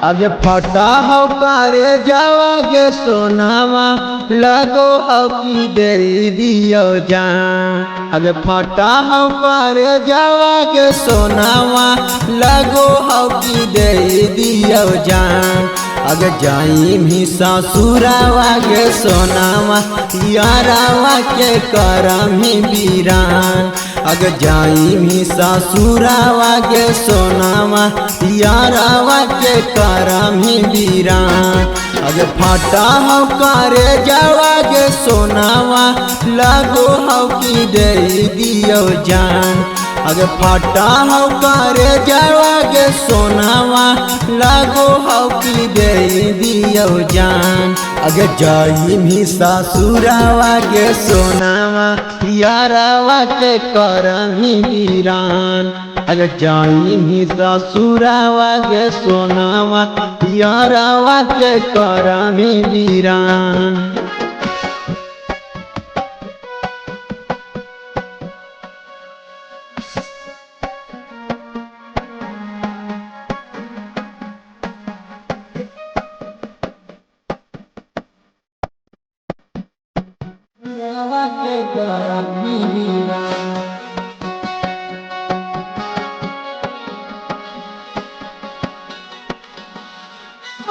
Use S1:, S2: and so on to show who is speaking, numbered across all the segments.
S1: अब फटा हो करे जावा के सोनावा लगो हो की देरी दियो जान। अब फटा हो करे जावा के सोनावा लगो हो की देरी दियो जान। अगर जाई भी ससुरावा के सोनावा यारावा के करमी बीरान। अगर जाई भी ससुरावा के सोनावा यारावा के करमी बीरान। अगर फटा हो करे जावा के सोनावा लगो हो की दे दियो जान। अगर फटा हो करे जावा के सोनावा लगो हो की दे दियो जान। अगर जाई भी ससुरावा के सोनावा यारावा के करमी बीरान। अगर जाई भी ससुरावा के सोनावा यारावा के करमी बीरान।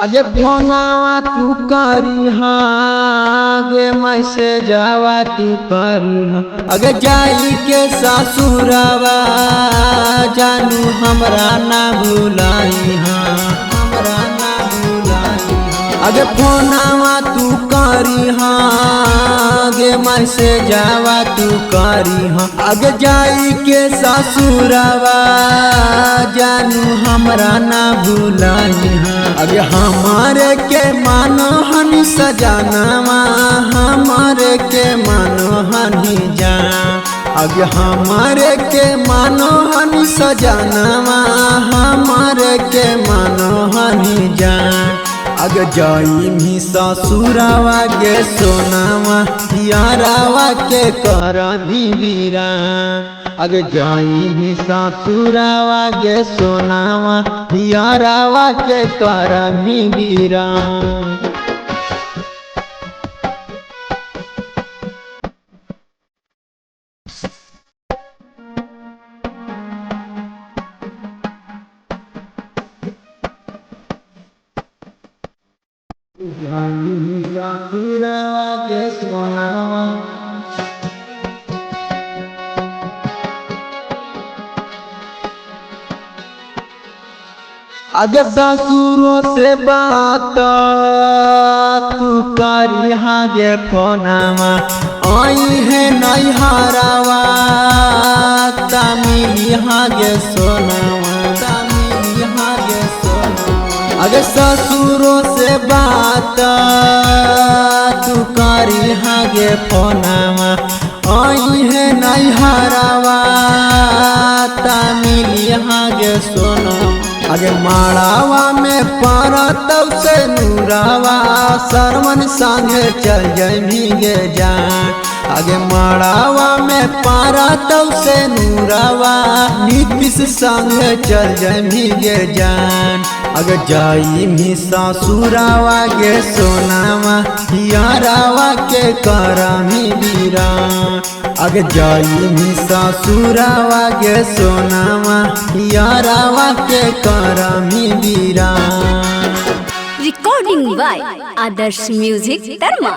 S1: अजे फोनावा तू करी गे मैसेजवा तू करी। अगर जाई के ससुरावा जानू हमरा ना भुलाई हमरा ना भुलाई। अगर फोनावा तू करी गे मैसेजवा तू करी। अगर जाई के ससुरावा जानू हमरा ना भुलाई। अगर हमारे के मानो हनी सजानावा हमारे के मानो हनी जान। अगर हमारे के मानो हनी सजानावा हमारे के मानो हनी जान। अगर जाई भी ससुरावा के सोनावा यारावा के करमी बीरान। अगर जाई भी ससुरावा के सोनावा यारावा के करमी बीरान। अगर ससुरों से बात तू करी गे फोनावा आई है नहीं हारावा तमिली गे सोनावा तमिली गे सोनावा। अगर ससुरों से बात तू करी गे फोनावा आई है नहीं हारावा तमिली गे सोनावा। अगर माड़ावा में परतव से नूरावा सरवन संगे चल जाई गे जान। अगर माड़ावा में परतव से नूरावा नीतीश संगे चल जाई गे जान। अगर जाई भी ससुरावा के सोनावा यारावा के करमी बीरान। अगर जाई भी ससुरावा के सोनावा यारावा के करमी बीरान।
S2: Recording by Adarsh music Dharma.